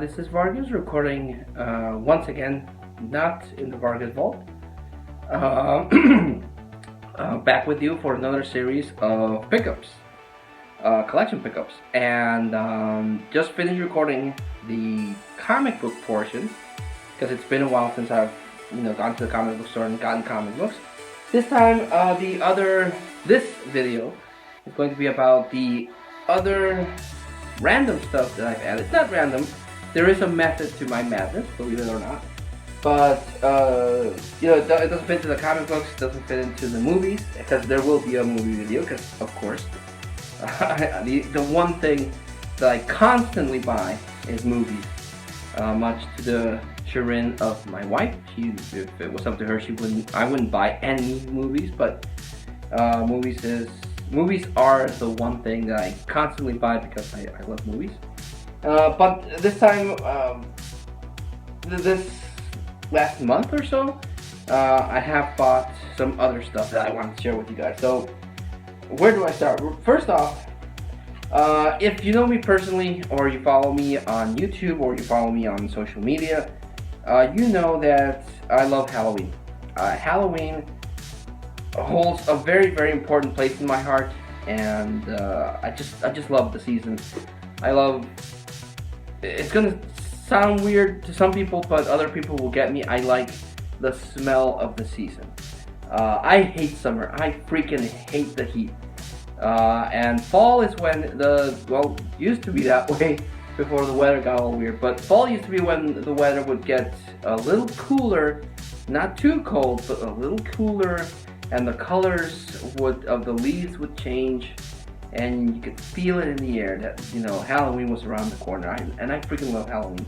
This is Vargas recording once again, not in the Vargas Vault. Back with you for another series of pickups, collection pickups, and just finished recording the comic book portion because it's been a while since I've gone to the comic book store and gotten comic books. This time, this video is going to be about the other random stuff that I've added. Not random. There is a method to my madness, believe it or not. But it doesn't fit into the comic books. It doesn't fit into the movies because there will be a movie video. Because of course, the one thing that I constantly buy is movies. Much to the chagrin of my wife. If it was up to her, I wouldn't buy any movies. But movies are the one thing that I constantly buy because I love movies. But this time, this last month or so, I have bought some other stuff that I want to share with you guys. So, where do I start? First off, if you know me personally, or you follow me on YouTube, or you follow me on social media, you know that I love Halloween. Halloween holds a very, very important place in my heart, and I just love the season. It's gonna sound weird to some people, but other people will get me. I like the smell of the season. I hate summer. I freaking hate the heat. And fall is when used to be that way before the weather got all weird, but fall used to be when the weather would get a little cooler, not too cold, but a little cooler, and the colors of the leaves would change, and you could feel it in the air that Halloween was around the corner. And I freaking love Halloween.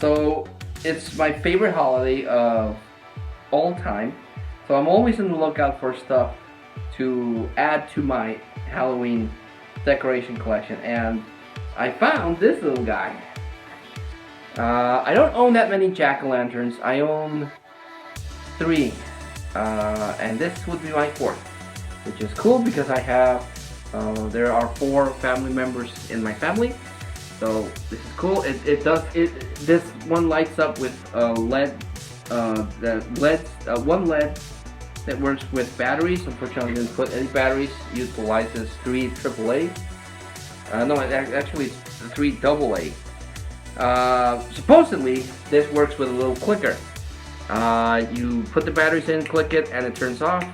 So it's my favorite holiday of all time. So I'm always on the lookout for stuff to add to my Halloween decoration collection, and I found this little guy. I don't own that many Jacko Lanterns. I own 3. And this would be my 4th, which is cool because I have there are 4 family members in my family, so this is cool. This one lights up with LED. One LED that works with batteries. Unfortunately, I didn't put any batteries. Utilizes 3 AAA. No, actually it's 3 AA. Supposedly, this works with a little clicker. You put the batteries in, click it, and it turns off.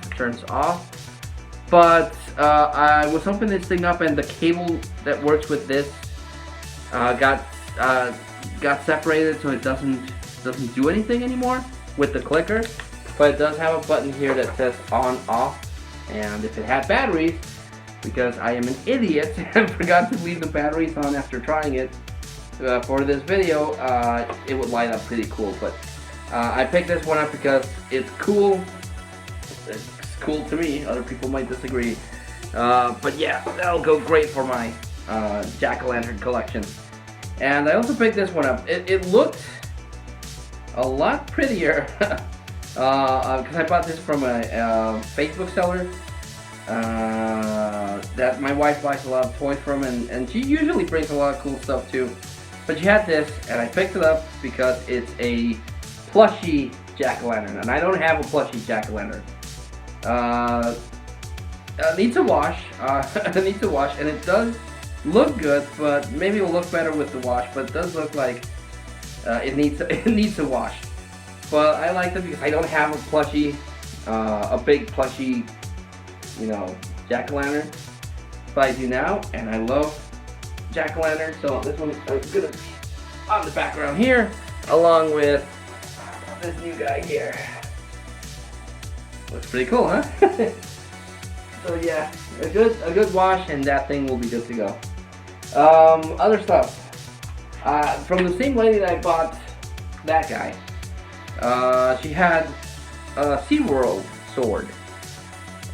But I was opening this thing up, and the cable that works with this got separated, so it doesn't do anything anymore with the clicker. But it does have a button here that says on off, and if it had batteries, because I am an idiot and forgot to leave the batteries on after trying it for this video, it would light up pretty cool. But I picked this one up because it's cool. It's cool to me. Other people might disagree. But yeah, that'll go great for my Jacko Lantern collection. And I also picked this one up. It looked a lot prettier because I bought this from a Facebook seller that my wife buys a lot of toys from, and she usually brings a lot of cool stuff too. But she had this, and I picked it up because it's a plushie Jack-o'-lantern, and I don't have a plushie Jack-o'-lantern. Needs a wash. Needs a wash, and it does look good, but maybe it'll look better with the wash. But it does look like it needs a wash. But I like it because I don't have a plushie, a big plushie, Jack-o'-lantern. But I do now, and I love Jack-o'-lantern. So this one is gonna be on the background here, along with this new guy here. Looks pretty cool, huh? So yeah, a good wash, and that thing will be good to go. Other stuff from the same lady that I bought that guy. She had a SeaWorld Sword,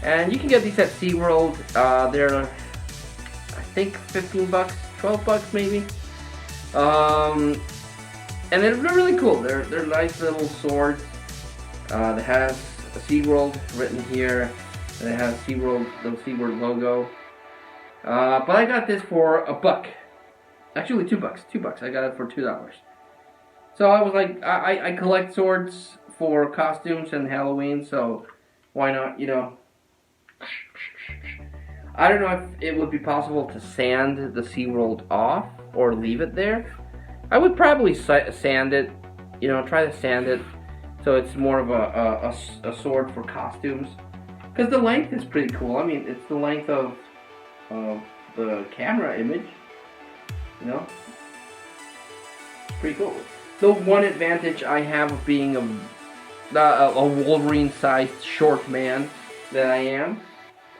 and you can get these at SeaWorld. They're I think $15, $12 maybe. And they're really cool. They're nice little swords. That has a SeaWorld written here, and it has the SeaWorld logo. But I got this for $1. Actually, $2. $2. I got it for $2. So I was like, I collect swords for costumes and Halloween, so why not, you know? I don't know if it would be possible to sand the SeaWorld off or leave it there. I would probably sand it, you know, try to sand it so it's more of a sword for costumes. Because the length is pretty cool. I mean, it's the length of the camera image, you know? It's pretty cool. The one advantage I have of being a Wolverine-sized short man that I am,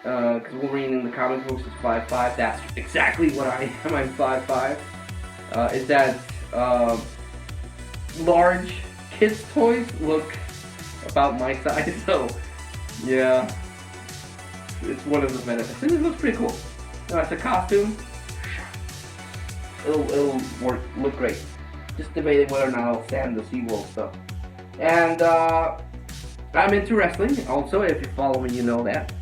because Wolverine in the comic books is 5'5", that's exactly what I am, I'm 5'5", is that large kids' toys look about my size, so yeah, it's one of the benefits. And it looks pretty cool. Now, it's a costume, it'll look great. Just debating whether or not I'll sand the SeaWorld stuff. And I'm into wrestling also, if you follow me you know that.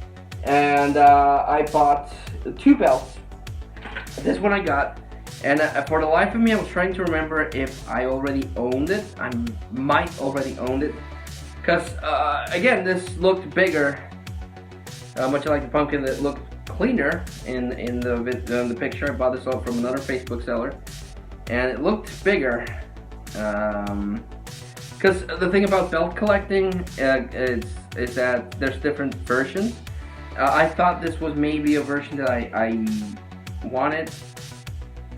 And I bought 2 belts. This one I got, and for the life of me I was trying to remember if I already owned it. I might already owned it, because again, this looked bigger, much like the pumpkin. It looked cleaner in the picture. I bought this up from another Facebook seller, and it looked bigger. Because the thing about belt collecting is that there's different versions. I thought this was maybe a version that I wanted,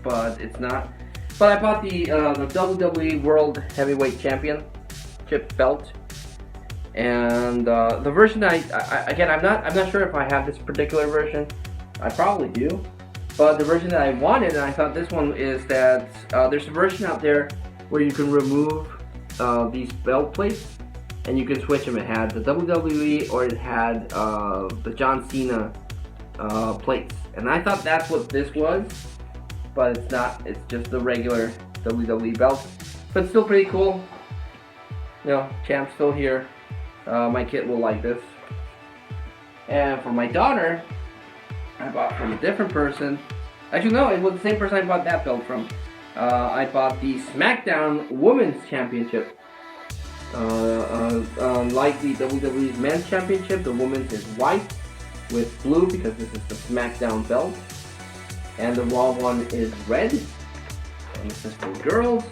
but it's not. But I bought the WWE World Heavyweight Championship belt, and the version again, I'm not sure if I have this particular version. I probably do, but the version that I wanted, and I thought this one, is that there's a version out there where you can remove these belt plates and you can switch them. It had the WWE or it had the John Cena plates, and I thought that's what this was, but it's not. It's just the regular WWE belt, but it's still pretty cool. You know, champ's still here. My kid will like this. And for my daughter, I bought from a different person. Actually, no, it was the same person I bought that belt from. I bought the SmackDown Women's Championship. Like the WWE's Men's Championship, the Women's is white with blue because this is the SmackDown belt. And the Raw one is red. And this is for girls.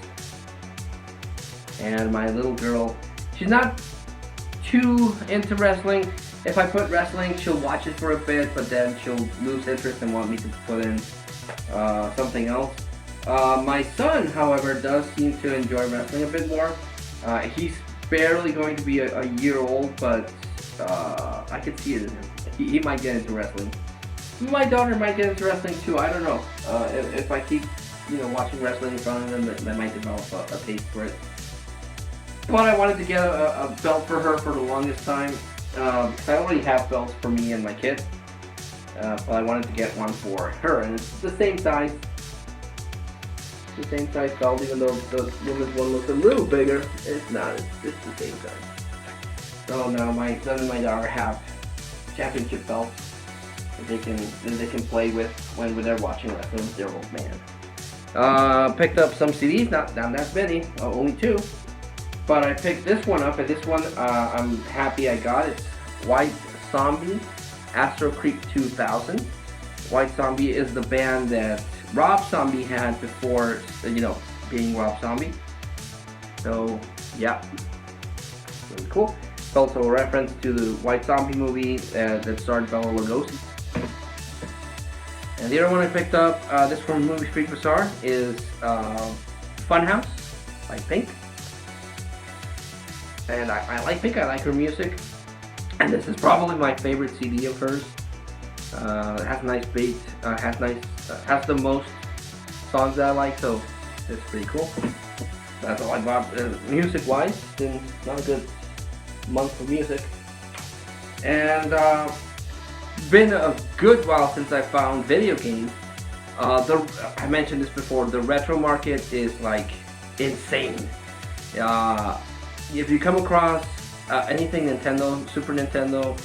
And my little girl, she's not too into wrestling. If I put wrestling, she'll watch it for a bit, but then she'll lose interest and want me to put in something else. My son, however, does seem to enjoy wrestling a bit more. He's barely going to be a year old, but I could see it in him. He might get into wrestling. My daughter might get into wrestling too. I don't know. If I keep, watching wrestling in front of them, I might develop a taste for it. But I wanted to get a belt for her for the longest time. I already have belts for me and my kid, but I wanted to get one for her, and it's the same size. The same size belt, even though the women's one looks a little bigger. It's not. It's the same size. So now my son and my daughter have championship belts that they can play with when they're watching wrestling with their old man. Picked up some CDs, not that many, only 2. But I picked this one up, and this one I'm happy I got. It's White Zombie, Astro Creep 2000. White Zombie is the band that Rob Zombie had before, being Rob Zombie. So, yeah, really cool. It's also a reference to the White Zombie movie that starred Bela Lugosi. And the other one I picked up, this from Movie Street Bazaar, is Funhouse by Pink. And I like Pink, I like her music. And this is probably my favorite CD of hers. It has a nice beat, has the most songs that I like, so it's pretty cool. That's all I bought music-wise. It's been not a good month for music. And been a good while since I found video games. I mentioned this before, the retro market is like insane. If you come across anything Nintendo, Super Nintendo,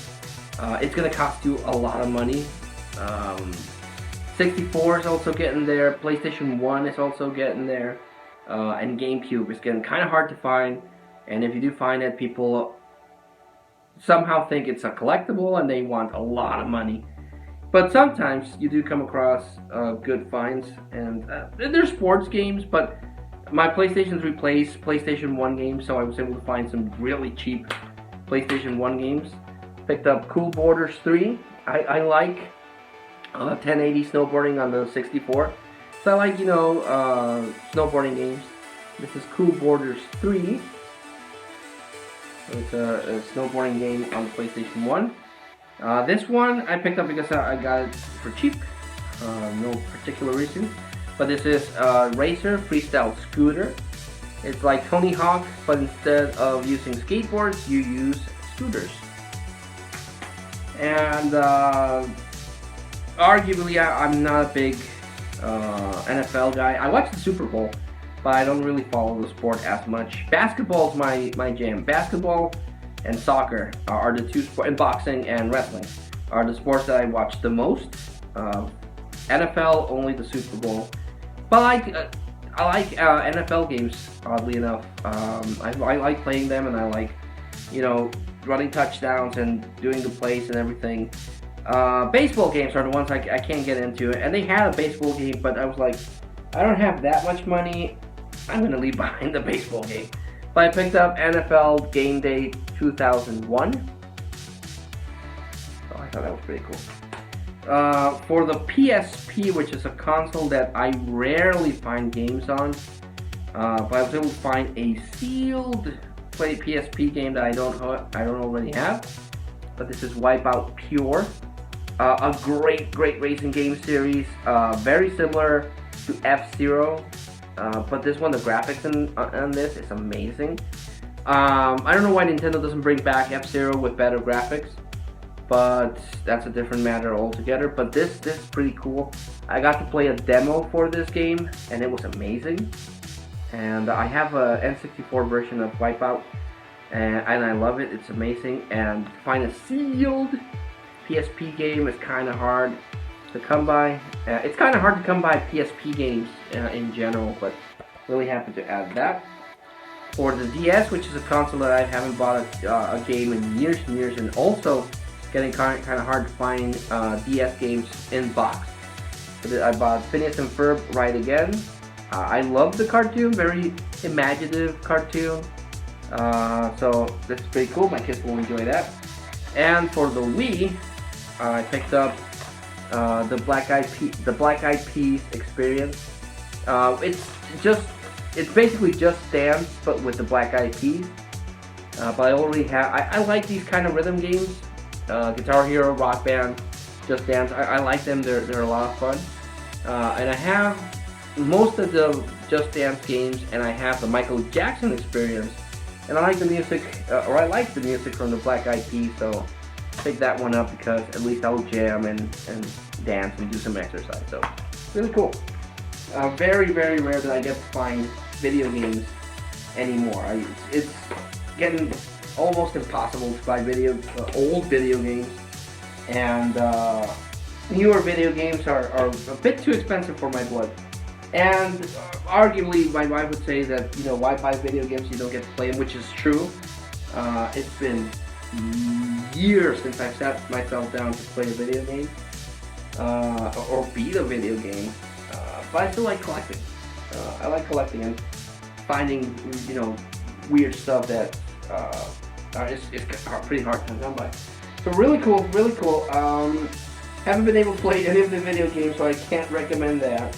it's gonna cost you a lot of money. 64 is also getting there. PlayStation 1 is also getting there. And GameCube is getting kind of hard to find. And if you do find it, people somehow think it's a collectible and they want a lot of money. But sometimes you do come across good finds. And they're sports games, but my PlayStation's replaced PlayStation 1 games, so I was able to find some really cheap PlayStation 1 games. Picked up Cool Borders 3. I like 1080 snowboarding on the 64. So I like, you know, snowboarding games. This is Cool Borders 3. So it's a snowboarding game on the PlayStation 1. This one I picked up because I got it for cheap. No particular reason. But this is Racer Freestyle Scooter. It's like Tony Hawk, but instead of using skateboards, you use scooters. And arguably, I'm not a big NFL guy. I watch the Super Bowl, but I don't really follow the sport as much. Basketball is my jam. Basketball and soccer are the two sports, and boxing and wrestling are the sports that I watch the most. NFL, only the Super Bowl. But I like NFL games, oddly enough. I like playing them, and I like, you know, running touchdowns and doing the plays and everything. Baseball games are the ones I can't get into, and they had a baseball game, but I was like, I don't have that much money. I'm gonna leave behind the baseball game. But I picked up NFL Game Day 2001. So I thought that was pretty cool. For the PSP, which is a console that I rarely find games on, but I was able to find a sealed PSP game that I don't already have. But this is Wipeout Pure, a great racing game series, very similar to F-Zero, but this one, the graphics on this is amazing. I don't know why Nintendo doesn't bring back F-Zero with better graphics, but that's a different matter altogether. But this is pretty cool. I got to play a demo for this game, and it was amazing. And I have a N64 version of Wipeout, and I love it. It's amazing. And to find a sealed PSP game is kind of hard to come by. It's kind of hard to come by PSP games in general, but really happy to add that. For the DS, which is a console that I haven't bought a game in years and years, and also getting kind of hard to find DS games in box. So I bought Phineas and Ferb Right Again. I love the cartoon, very imaginative cartoon. So this is pretty cool. My kids will enjoy that. And for the Wii, I picked up the Black Eyed Peas Experience. It's basically Just Dance, but with the Black Eyed Peas. But I already have. I like these kind of rhythm games. Guitar Hero, Rock Band, Just Dance. I like them. They're a lot of fun. And I have most of the Just Dance games, and I have the Michael Jackson Experience. And I like the music, I like the music from the Black Eyed Peas, so pick that one up because at least I'll jam and dance and do some exercise. So really cool. Very rare that I get to find video games anymore. It's getting almost impossible to find old video games, and newer video games are a bit too expensive for my blood. And arguably, my wife would say that, you know, why buy video games you don't get to play them, which is true. It's been years since I've sat myself down to play a video game or beat a video game, but I still like collecting. I like collecting and finding, you know, weird stuff that it's pretty hard to come by. So really cool. Haven't been able to play any of the video games, so I can't recommend that.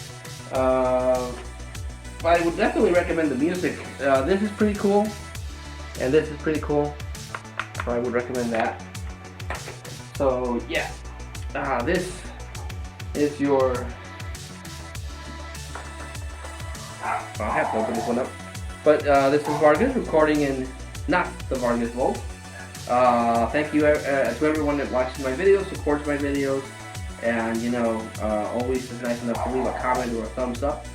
But I would definitely recommend the music. This is pretty cool, and this is pretty cool, so I would recommend that. So yeah, this is your. I have to open this one up, but this is Vargas recording in not the Vargas Vault. Thank you to everyone that watches my videos, supports my videos. And, you know, always is nice enough to leave a comment or a thumbs up.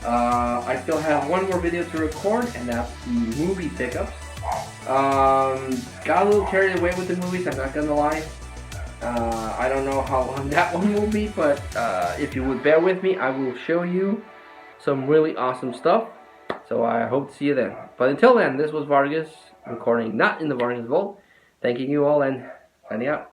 I still have one more video to record, and that's the movie pickups. Got a little carried away with the movies, I'm not gonna lie. I don't know how long that one will be, but if you would bear with me, I will show you some really awesome stuff. So I hope to see you then. But until then, this was Vargas, recording not in the Vargas Vault. Thanking you all and signing out.